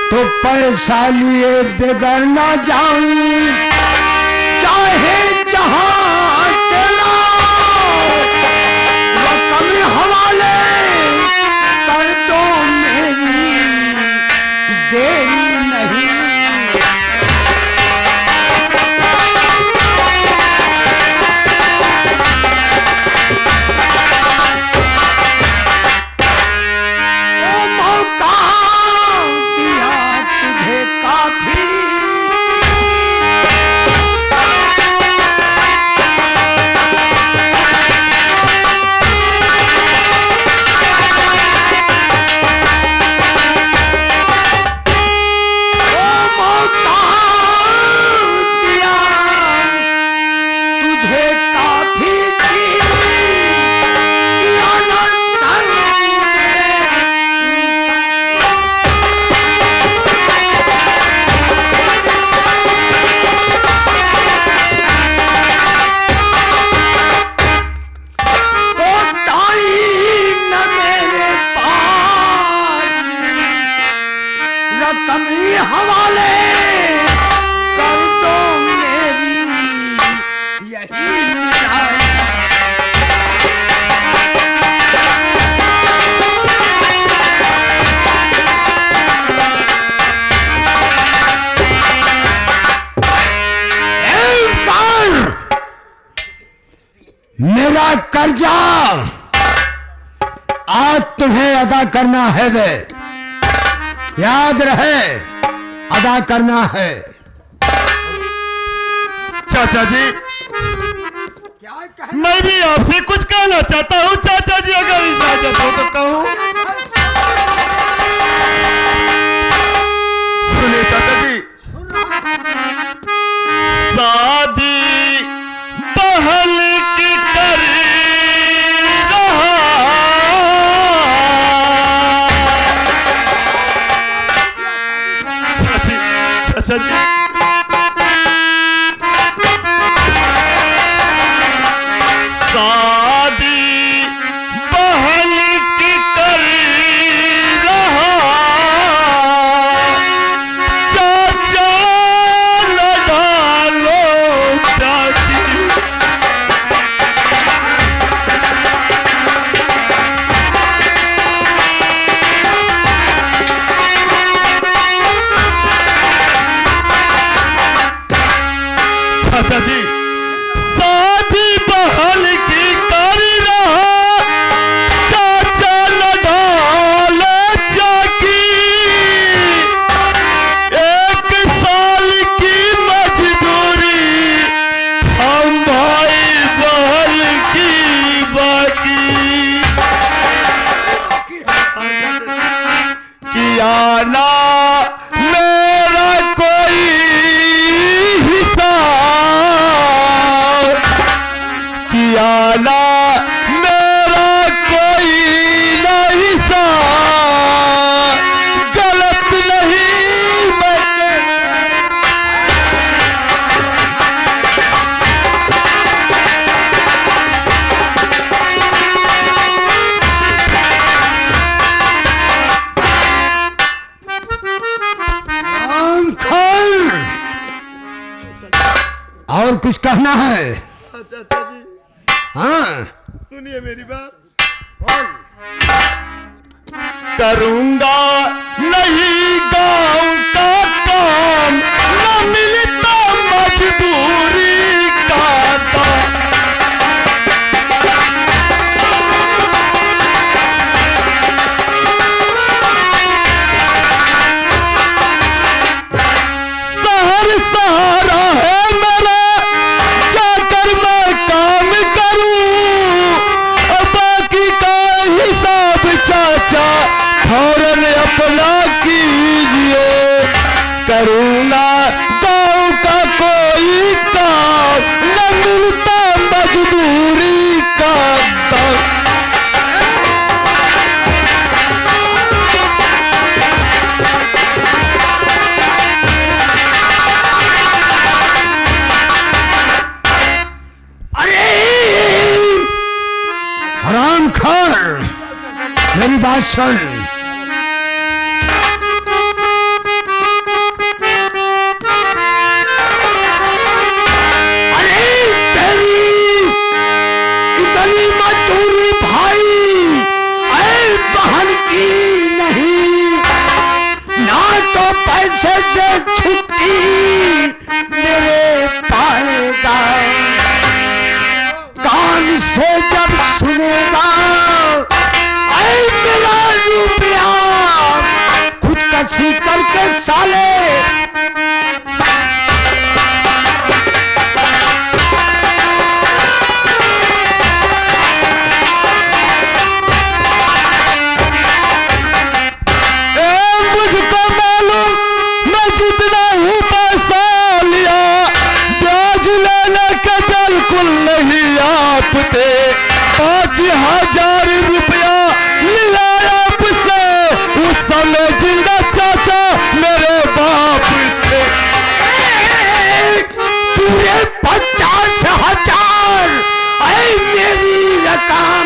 तो पैसा लिए बिगड़ ना जाऊं, चाहे जहां चला रकम हवाले कर दो मेरी, देरी नहीं। हवाले कर दो मेरी, यही मेरा कर्जा आज तुम्हें अदा करना है, वे याद रहे अदा करना है। चाचा जी, क्या कहना? मैं भी आपसे कुछ कहना चाहता हूँ चाचा जी, अगर इजाजत हो तो कहूँ। सुनिए चाचा जी, शादी बहन की कर रहा, चाचा जी शादी बहन की कर रहा, चाचा लगा लो चाची। चाचा जी शादी बहन की कर रहा, चाचा लगा लो चाकी। 1 साल की मजदूरी हम भाई बहन की बाकी, किया ना मेरा कोई किया ना मेरा कोई नहीं सा, गलत नहीं मैं। और कुछ कहना है? चाचा जी हाँ सुनिए मेरी बात। करूंगा नहीं गांव का काम, न मिलता मजदूरी का काम। शहर सहारा है मेरा, जाकर मैं काम करूं, बाकी का हिसाब चाचा फौरन अपना कीजिए। करूंगा गांव का कोई काम, न मिलता मजदूरी का दाम। मेरी बात सुन, से छुट्टी मेरे पाएगा, कान से जब सुनेगा ऐ मेरा रुपया खुद कसी करके साले। बिल्कुल नहीं आपते 5,000 रुपया मिला आपसे, उस समय जिंदा चाचा मेरे बाप थे। पूरे 50,000 ऐ मेरी रकम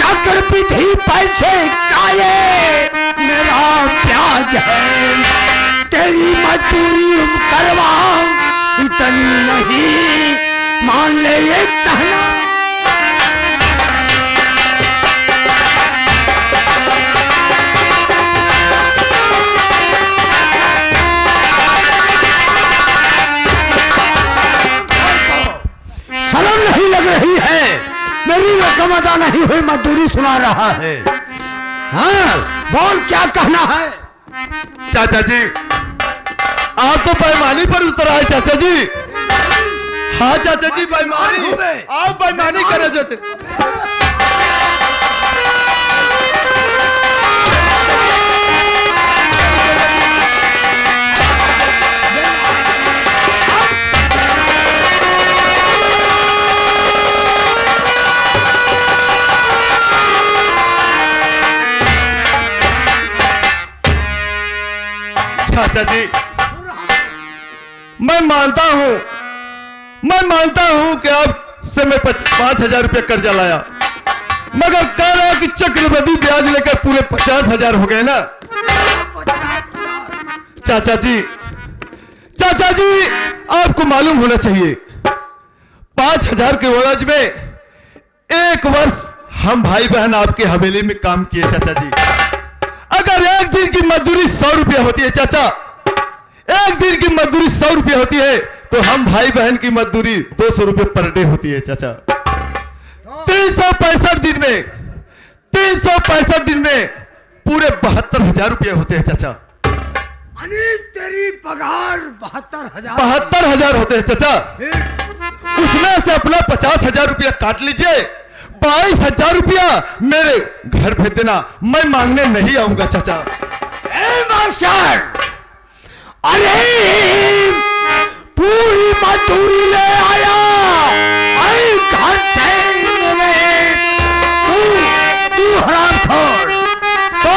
चक्रवृद्धि पैसे का ये मेरा ब्याज है। तेरी मजदूरी करवाऊं इतनी नहीं, मान ले ये कहना। शर्म नहीं लग रही है? मेरी रकम अदा नहीं हुई, मजदूरी सुना रहा है। हाँ बोल क्या कहना है? चाचा जी आप तो बेईमानी पर उतर आए चाचा जी। हाँ चाचा जी बेईमानी, आप बेईमानी करे चाचा। चाचा जी मैं मानता हूं कि आप से मैं 5,000 रुपया कर्जा लाया, मगर कह रहा कि चक्रवृद्धि ब्याज लेकर पूरे 50,000 हो गए ना। चाचा जी आपको मालूम होना चाहिए 5,000 के एवज में 1 वर्ष हम भाई बहन आपके हवेली में काम किए। चाचा जी अगर एक दिन की मजदूरी 100 रुपया होती है चाचा, एक दिन की मजदूरी 100 रुपया होती है, तो हम भाई बहन की मजदूरी 200 रुपये पर डे होती है चाचा। 365 दिन में पूरे 72,000 रुपये होते हैं चाचा। तेरी पगार 72,000? 72,000 होते हैं चाचा। उसमें से अपना 50,000 रुपया काट लीजिए, 22,000 रुपया मेरे घर भेज देना, मैं मांगने नहीं आऊंगा चाचा। अरे पूरी मजदूरी ले आया घर से मेरे, तू हरामखोर, तो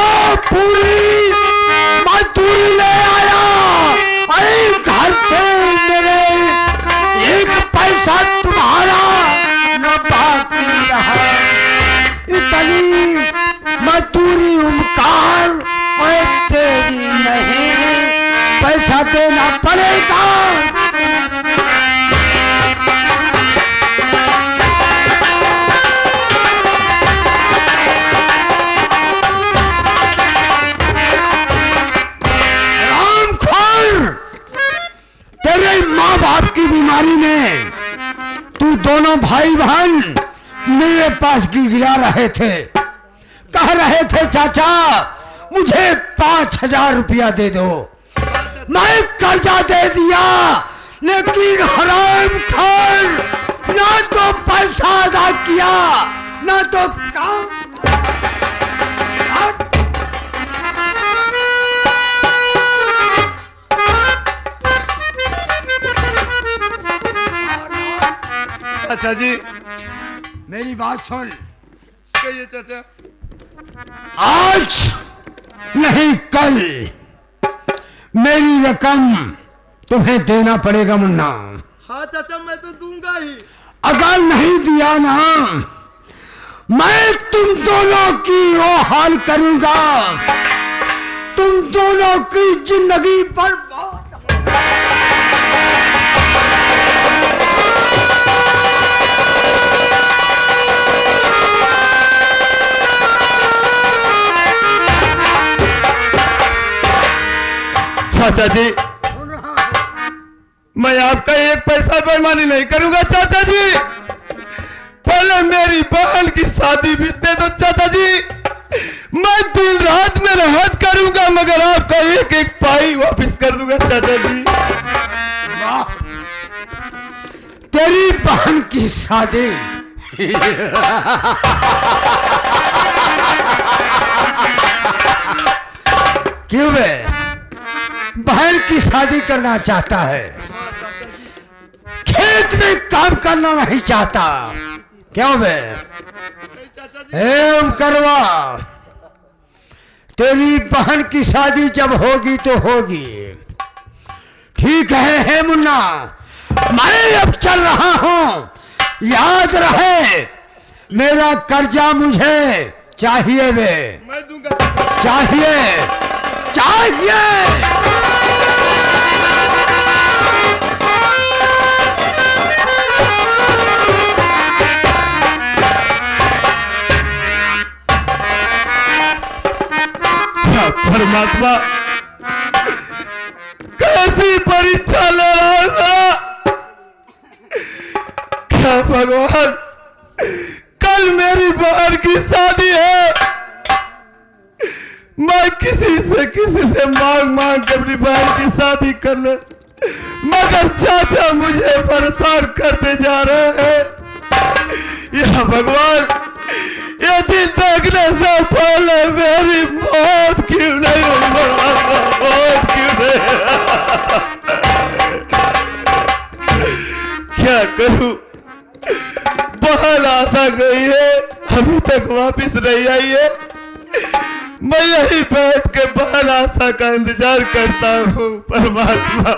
पूरी मजदूरी ले आया घर से मेरे, एक पैसा तुम्हारा न बाकी रहा। इतनी मजदूरी उमकार और तेरी नहीं, पैसा देना पड़ेगा। रामखोर, तेरे माँ बाप की बीमारी में तू दोनों भाई बहन मेरे पास गिड़गिड़ा रहे थे, कह रहे थे चाचा मुझे 5,000 रुपया दे दो। मैं कर्जा दे दिया, लेकिन हरामखोर ना तो पैसा अदा किया ना तो काम। चाचा जी मेरी बात सुन। कहिए चाचा। आज नहीं कल मेरी रकम तुम्हें देना पड़ेगा मुन्ना। हाँ चाचा मैं तो दूंगा ही। अगर नहीं दिया ना मैं तुम दोनों की वो हाल करूंगा, तुम दोनों की जिंदगी बर्बाद। चाचा जी, सुन रहा हूं। मैं आपका एक पैसा बेईमानी नहीं करूंगा चाचा जी। पहले मेरी बहन की शादी बीतने दो चाचा जी। मैं दिन रात मेहनत करूंगा मगर आपका एक एक पाई वापस कर दूंगा चाचा जी। वाह, तेरी बहन की शादी क्यों बे? बहन की शादी करना चाहता है, खेत में काम करना नहीं चाहता, क्यों बे? एम करवा, तेरी बहन की शादी जब होगी तो होगी, ठीक है मुन्ना, मैं अब चल रहा हूं। याद रहे मेरा कर्जा मुझे चाहिए बे, मैं दूंगा चाचा जी। चाहिए चाहिए। परमात्मा कैसी परीक्षा ले रहा है मेरा? क्या भगवान, कल मेरी बहन की शादी है। मैं किसी से मांग के अपनी बहन की शादी कर ले, मगर चाचा मुझे परेशान करते जा रहे हैं। या भगवान, ये दिन देखने से पहले मेरी मौत क्यों नहीं हुई? मौत क्यों नहीं? क्या करूं? बहन आशा गई है, अभी तक वापस नहीं आई है। मैं यही बैठ के बहन आशा का इंतजार करता हूं। परमात्मा,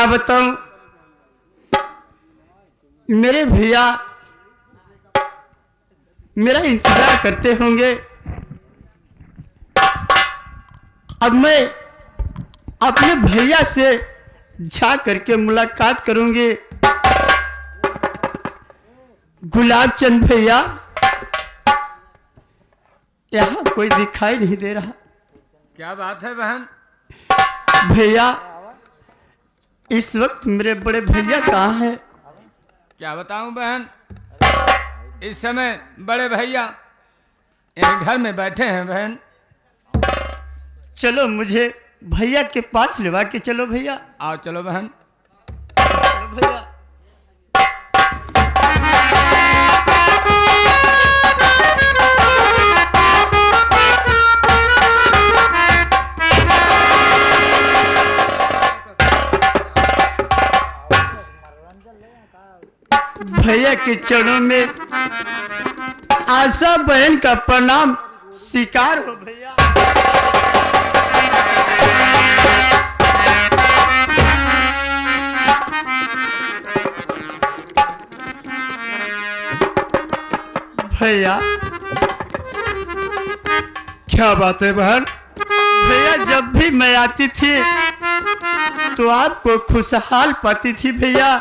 क्या बताऊं, मेरे भैया मेरा इंतजार करते होंगे। अब मैं अपने भैया से जा करके मुलाकात करूंगी। गुलाब चंद भैया, यहाँ कोई दिखाई नहीं दे रहा। क्या बात है बहन? भैया, इस वक्त मेरे बड़े भैया कहाँ हैं? क्या बताऊं बहन, इस समय बड़े भैया यहीं घर में बैठे हैं बहन। चलो मुझे भैया के पास लेवा के चलो भैया। आओ चलो बहन। चलो भैया। भैया के चरणों में आशा बहन का प्रणाम स्वीकार हो भैया। भैया, क्या बात है बहन? भैया जब भी मैं आती थी तो आपको खुशहाल पाती थी भैया।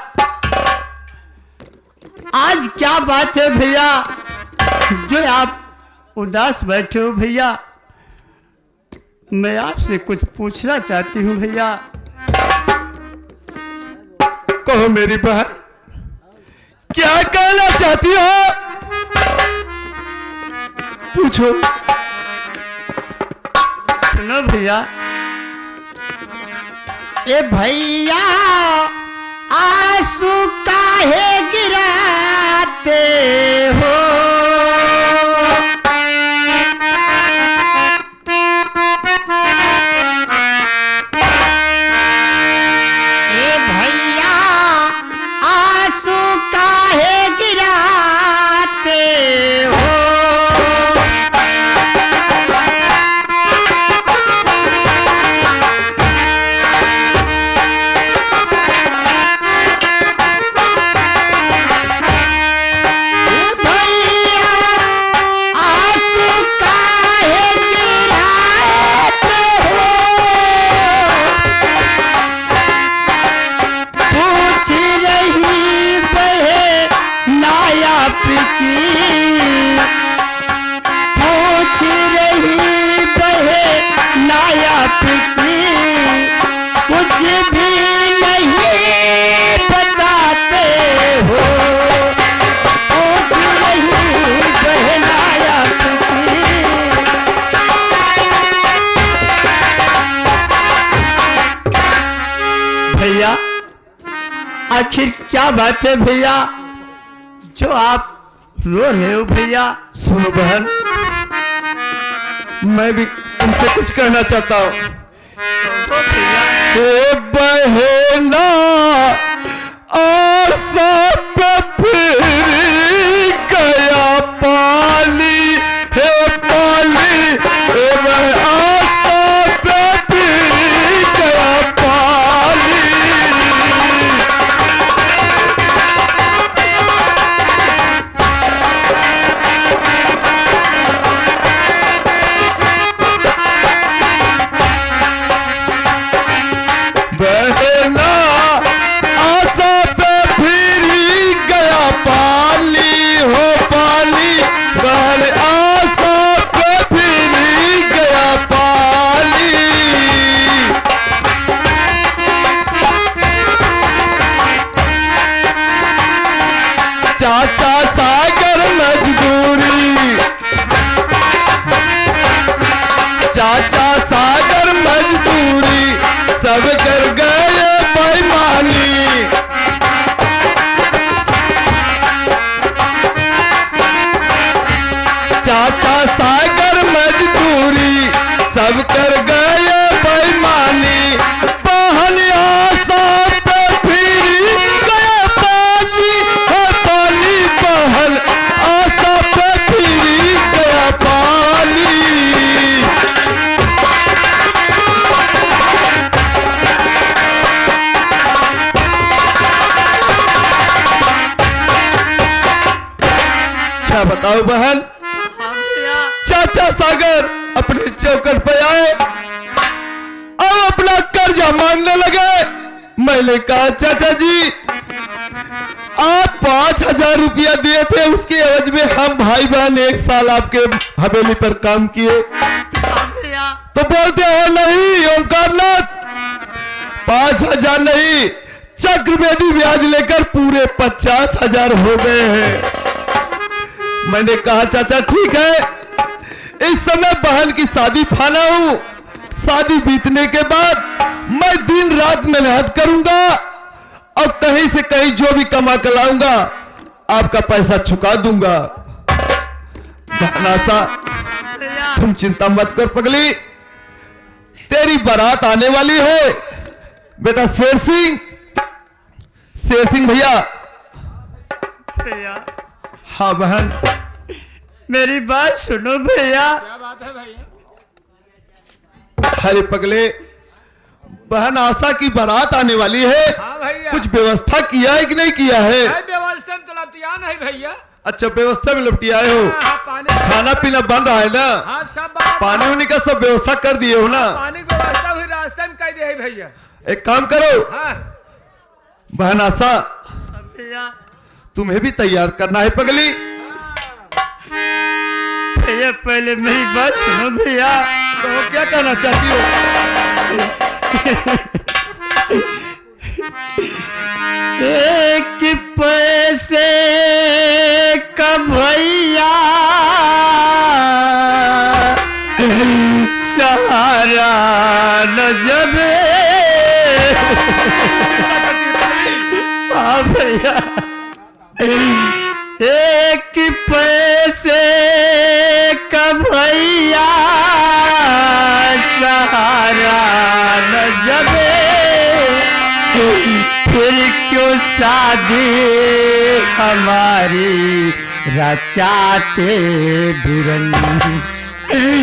आज क्या बात है भैया जो आप उदास बैठे हो भैया? मैं आपसे कुछ पूछना चाहती हूँ भैया। कहो मेरी बहन, क्या कहना चाहती हो? पूछो। सुनो भैया। ए भैया, आंसू काहे गिराते हो? ए भैया, आंसू काहे गिराते हो? कुछ भी नहीं बताते हो, कुछ नहीं बहनाया भैया। आखिर क्या बात है भैया जो आप रो रहे हो भैया? सुनो बहन, मैं भी तुमसे कुछ कहना चाहता हूँ। बहेला आशा पे फिर गया पाली, हे पाली, आशा पे फिर गया पाली। बहेला आशा पे फिर गया पाली, हो पाली, बहल आशा पे फिर गया पाली। चाचा सागर मजदूरी, चाचा सागर मजदूरी, सब कर गए बेईमानी। चाचा सागर मजदूरी, सब कर गए बेईमानी। बहन आशा पे फिर गया पाली, है पाली, बहन आशा पे क्या बताओ बहन, हाँ भैया। चाचा सागर अपने चौकट पे आए और अपना कर्जा मांगने लगे। मैंने कहा चाचा जी आप 5,000 रुपया दिए थे, उसके एवज में हम भाई बहन 1 साल आपके हवेली पर काम किए। हाँ भैया। तो बोलते हैं नहीं ओमकारनाथ, 5,000 नहीं, चक्रवृद्धि ब्याज लेकर पूरे 50,000 हो गए हैं। मैंने कहा चाचा ठीक है, इस समय बहन की शादी फाना हूं, शादी बीतने के बाद मैं दिन रात मेहनत करूंगा और कहीं से कहीं जो भी कमा कर लाऊंगा आपका पैसा चुका दूंगा। बहन आशा भैया। तुम चिंता मत कर पगली, तेरी बारात आने वाली है। बेटा शेर सिंह भैया। भैया हाँ बहन, मेरी बात सुनो भैया। क्या बात है भैया? अरे पगले, बहन आशा की बारात आने वाली है, हाँ भैया। कुछ व्यवस्था किया है कि नहीं किया है? भाई व्यवस्था में तो लपटिया नहीं भैया। अच्छा व्यवस्था में लपटी आए हो, हाँ, पानी खाना पीना बन रहा है ना? हाँ सब बात। पानी उनी का सब व्यवस्था कर दिए हो ना? पानी की व्यवस्था भी रास्ते में कर दी है भैया। एक काम करो हाँ बहन आशा, भैया। तुम्हें भी तैयार करना है पगली। भैया पहले मेरी बात सुनो भैया। तो क्या कहना चाहती हो? एक पैसे का भैया सहारा न जबे। हाँ भैया। एक पैसे का भैया सहारा न जबे, फिर क्यों शादी हमारी रचाते बिरंग।